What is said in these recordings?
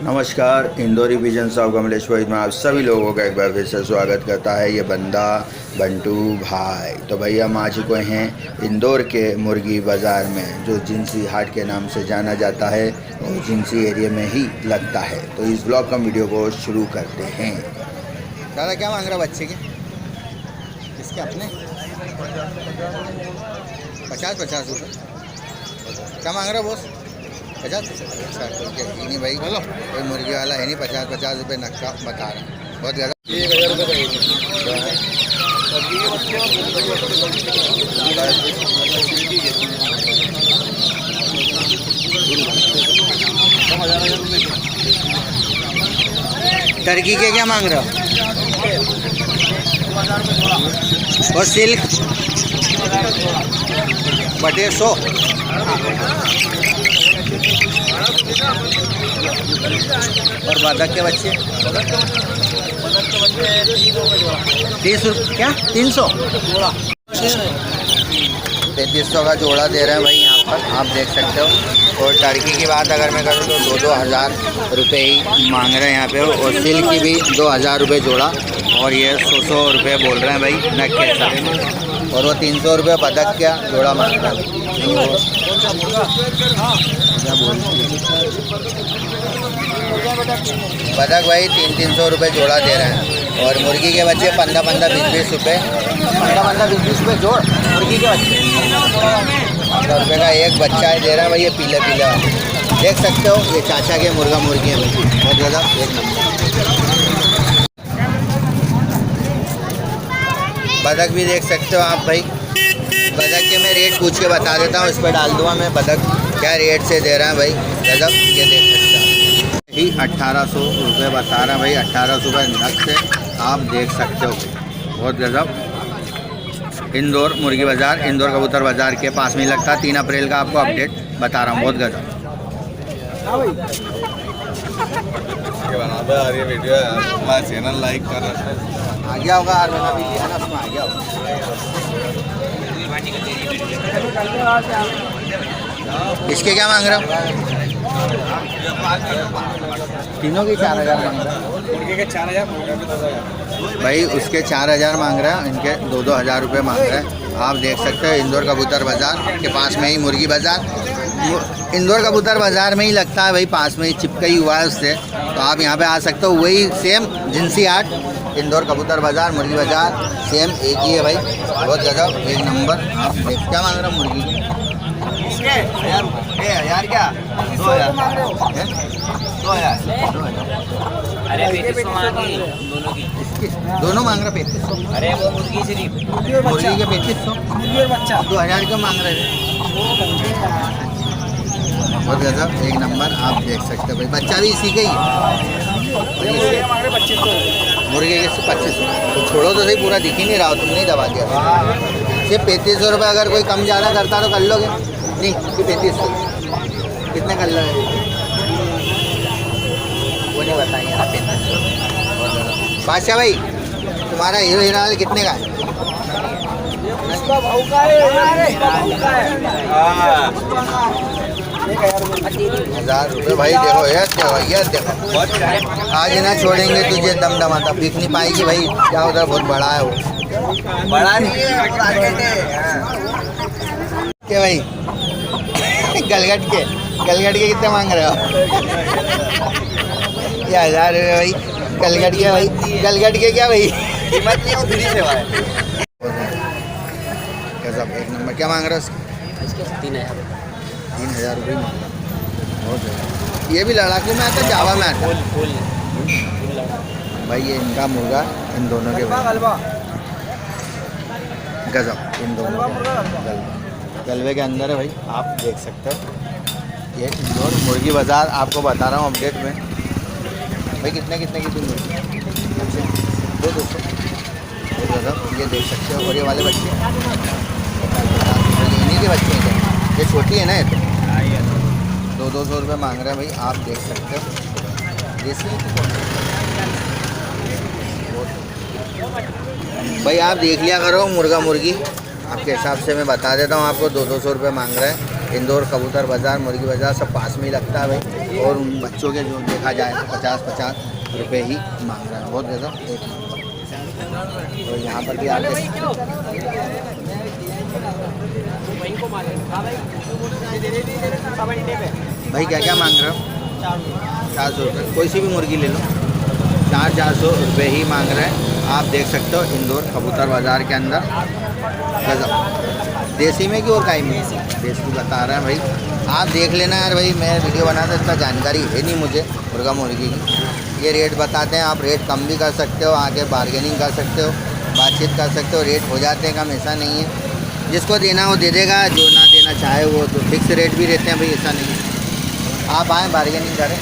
नमस्कार। Indori vision of Kamleshwar में आप सभी लोगों का एक बार फिर से स्वागत करता है ये बंदा बंटू भाई। तो भैया हम आ चुके हैं इंदौर के मुर्गी बाज़ार में, जो जिंसी हाट के नाम से जाना जाता है और जिंसी एरिया में ही लगता है। तो इस ब्लॉग का वीडियो को शुरू करते हैं। दादा क्या मांग रहा बच्चे के? इसके अपने 50-50 रुपये क्या मांग रहा बॉस? 50? अच्छा ठीक है। नहीं भाई, कोई मुर्गी वाला है नहीं, 50-50 रुपये नक्का बता रहा है। बहुत ज़्यादा। 1000 रुपये। टर्की के क्या मांग रहे हो? और सिल्क 150। और बतख के बच्चे 30 रुपये क्या? 300? 3300 का जोड़ा दे रहे हैं भाई यहाँ पर, आप देख सकते हो। और टर्की की बात अगर मैं करूँ तो 2-2000 रुपये ही मांग रहे हैं यहाँ पे। और सिल्क की भी 2000 रुपये जोड़ा, और ये 100 रुपये बोल रहे हैं भाई नग के हिसाब। और वो 300 रुपये बतख क्या जोड़ा मांग रहा है। क्या बतख भाई 300 रुपये जोड़ा दे रहे हैं। और मुर्गी के बच्चे 15-15, 20-20 रुपये, 15-15, 20-20 रुपये जोड़ मुर्गी के बच्चे। 15 रुपये का एक बच्चा है दे रहा है भाई, ये पीले पीले वाले देख सकते हो। ये चाचा के मुर्गा मुर्गी है भाई, बहुत ज़्यादा एक नंबर। बतख भी देख सकते हो आप भाई। बतख के मैं रेट पूछ के बता देता हूँ, इस पर डाल दूँगा मैं बतख क्या रेट से दे रहा है भाई। गजब, ये देख सकते हो ही 1800 रुपये बता रहा है भाई। 1800 रुपये नग से आप देख सकते हो, बहुत गजब। इंदौर मुर्गी बाज़ार, इंदौर कबूतर बाज़ार के पास में लगता है। 3 अप्रैल का आपको अपडेट बता रहा हूँ, बहुत गजब। ये वीडियो है, हमारा चैनल लाइक कर रहा है। आ गया होगा यार, मैंने अभी लिया ना, उसमें आ गया होगा। इसके क्या मांग रहे हो? तीनों के 4000 मांग रहा है। 4000 भाई, उसके 4000 मांग रहा है, इनके 2-2 हज़ार रुपये मांग रहे हैं। आप देख सकते हो इंदौर कबूतर बाज़ार के पास में ही मुर्गी बाज़ार, इंदौर कबूतर बाज़ार में ही लगता है भाई, पास में ही चिपका ही हुआ है उससे। तो आप यहाँ पे आ सकते हो। वही सेम जिंसी हाट, इंदौर कबूतर बाज़ार, मुर्गी बाज़ार सेम एक ही है भाई, बहुत गजब एक नंबर। आप देख क्या मांग रहे हो मुर्गी? इसके 1000 रुपये। 1000 क्या? 2000 अरे 3500 मांगी दोनों की। दोनों मांग रहे 3500। अरे वो मुर्गी सिर्फ मुर्गी के 3500, बच्चा 2000 का मांग रहे हैं। बहुत गजब एक नंबर, आप देख सकते हो भाई। बच्चा भी इसी का ही है। मुर्गे के 2500। तो छोड़ो तो सही, पूरा दिख ही नहीं रहा, तुमने ही दबा दिया। सिर्फ 3500 रुपये। अगर कोई कम ज़्यादा करता तो कर लोगे? नहीं, कि 3500 कितने कर लोगे? वो नहीं बताएंगे ना। 3500 बादशाह भाई, तुम्हारा हीरो हिराल कितने का है? 1000 रुपये भाई। देखो यार देखो, आज ना छोड़ेंगे तुझे दम दमाता, दिख नहीं पाएगी भाई। क्या होता है, बहुत बड़ा है वो, बड़ा नहीं है क्या भाई? गलगट के कितने मांग रहे हो? ये 1000 रुपये भाई। गलगट के भाई, गलगट के क्या भाई कीमत नहीं है, फ्री सेवा है। कैसा एक नंबर। क्या मांग रहे हो इसके? 3000 रुपये मांग रहा। बहुत ज़्यादा। ये भी लड़ाकू में आता है, जावा में आता है भाई। ये इनका मुर्गा, इन दोनों के गजब, इन दोनों गलवे के अंदर है भाई, आप देख सकते हो। ये इंदौर मुर्गी बाज़ार आपको बता रहा हूँ अपडेट में भाई। कितने की थी मुर्गी? 200। गजब, ये देख सकते हो। और ये वाले बच्चे इन्हीं के बच्चे हैं, ये छोटी है ना, ये तो 200 रुपये मांग रहे हैं भाई, आप देख सकते हो। देसी भाई, आप देख लिया करो मुर्गा मुर्गी, आपके हिसाब से मैं बता देता हूँ आपको। 200 रुपये मांग रहे हैं। इंदौर कबूतर बाज़ार, मुर्गी बाज़ार सब पास में ही लगता है भाई। और उन बच्चों के जो देखा जाए तो 50-50 रुपये ही मांग रहा है। बहुत गजब, एक नंबर। और यहाँ पर भी आप भाई क्या क्या मांग रहे हो? 400 रुपये, कोई सी भी मुर्गी ले लो, 400 रुपये ही मांग रहे हैं। आप देख सकते हो इंदौर कबूतर बाज़ार के अंदर। गजब, देसी में कि और काई में? देसी बता रहे हैं भाई। आप देख लेना यार भाई, मैं वीडियो बनाता इतना जानकारी है नहीं मुझे मुर्गा मुर्गी की। ये रेट बताते हैं, आप रेट कम भी कर सकते हो, आके बार्गेनिंग कर सकते हो, बातचीत कर सकते हो। रेट हो जाते हैं कम, ऐसा नहीं है। जिसको देना वो दे देगा, जो ना देना चाहे वो तो फिक्स रेट भी रहते हैं भाई, ऐसा नहीं है। आप आएँ बार्गेनिंग करें।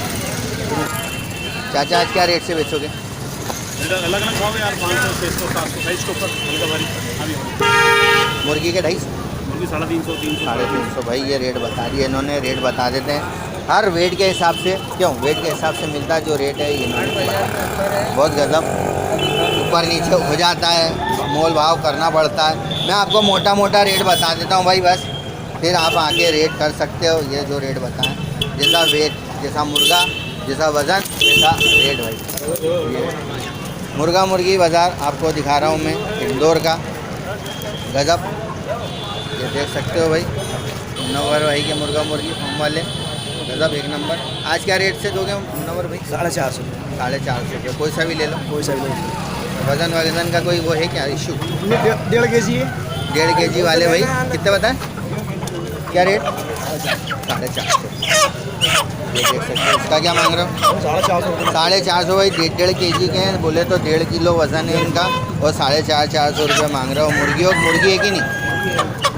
चाचा आज क्या रेट से बेचोगे? अलग अलग खाओगे यार, 500 600 700 साइज के ऊपर हल्का भारी अभी मुर्गी के 250, मुर्गी 350 300 350 भाई ये रेट बता दिए इन्होंने। रेट बता देते हैं हर वेट के हिसाब से, क्यों वेट के हिसाब से मिलता है जो रेट है इन्होंने। बहुत गजब, ऊपर नीचे हो जाता है, मोल भाव करना पड़ता है। मैं आपको मोटा मोटा रेट बता देता हूँ भाई बस, फिर आप आके रेट कर सकते हो। ये जो रेट बताएं, जैसा वेट, जैसा मुर्गा, जैसा वज़न, वैसा रेट भाई। ये मुर्गा मुर्गी बाज़ार आपको दिखा रहा हूँ मैं इंदौर का। गजब, ये देख सकते हो भाई, मुनव्वर भाई के मुर्गा मुर्गी फार्म वाले। गजब, एक नंबर। आज क्या रेट से दोगे मुनव्वर भाई? 450 450 रुपये, कोई सा भी ले लो। कोई सा भी वज़न वज़न का कोई वो है क्या इशू? 1.5 kg है। 1.5 kg वाले भाई कितने बताएं? क्या रेट? 450। ये देख सकते हो, इसका क्या मांग रहे हो? 450 450 भाई, 1.5 kg के हैं, बोले तो 1.5 किलो वज़न है इनका, और 450 रुपये मांग रहे हो। मुर्गी और मुर्गी है कि नहीं?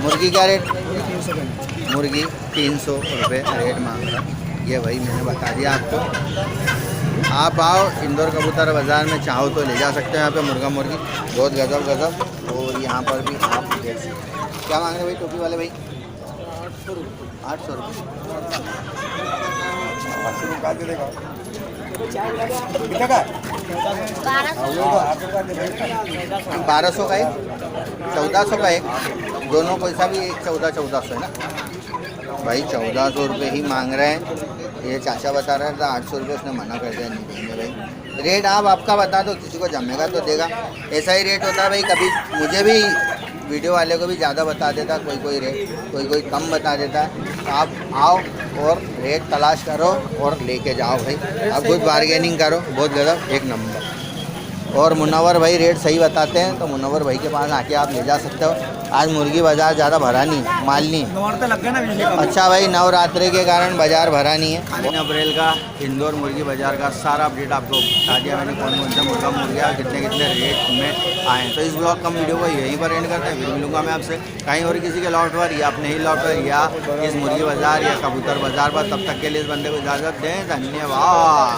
मुर्गी क्या रेट? मुर्गी 300 रुपये रेट मांग रहा है। ये भाई मैंने बता दिया आपको। आप आओ इंदौर कबूतर बाज़ार में, चाहो तो ले जा सकते हो यहाँ पे मुर्गा मुर्गी। बहुत गजब गजब। और यहाँ पर भी आप देख सकते हैं। क्या मांग रहे भाई टोपी वाले भाई? 800 रुपये। 1200 का एक, 1400 का एक, दोनों पैसा भी एक 1400 है ना भाई। 1400 रुपये ही मांग रहे हैं। ये चाचा बता रहा था 800 रुपये, उसने मना कर दिया, नहीं देंगे भाई। रेट आप आपका बता दो, किसी को जमेगा तो देगा, ऐसा ही रेट होता है भाई। कभी मुझे भी वीडियो वाले को भी ज़्यादा बता देता, कोई रेट, कोई कम बता देता है। तो आप आओ और रेट तलाश करो और लेके जाओ भाई, आप कुछ बार्गेनिंग करो। बहुत गजब, एक नंबर। और मुनव्वर भाई रेट सही बताते हैं, तो मुनव्वर भाई के पास आके आप ले जा सकते हो। आज मुर्गी बाज़ार ज़्यादा भरा नहीं, माल नहीं। अच्छा भाई, नवरात्रि के कारण बाज़ार भरा नहीं है। 3 अप्रैल का इंदौर मुर्गी बाज़ार का सारा अपडेट आपको बता दिया मैंने, कौन कौन सा मुर्गा मुर्गिया कितने कितने रेट में आए। तो इस ब्लॉग का वीडियो को यहीं पर एंड करते हैं। फिर मिलूंगा मैं आपसे कहीं और किसी के लॉट पर, या अपने ही लॉट पर, या इस मुर्गी बाज़ार या कबूतर बाज़ार पर। तब तक के लिए इस बंदे को इजाज़त दें। धन्यवाद।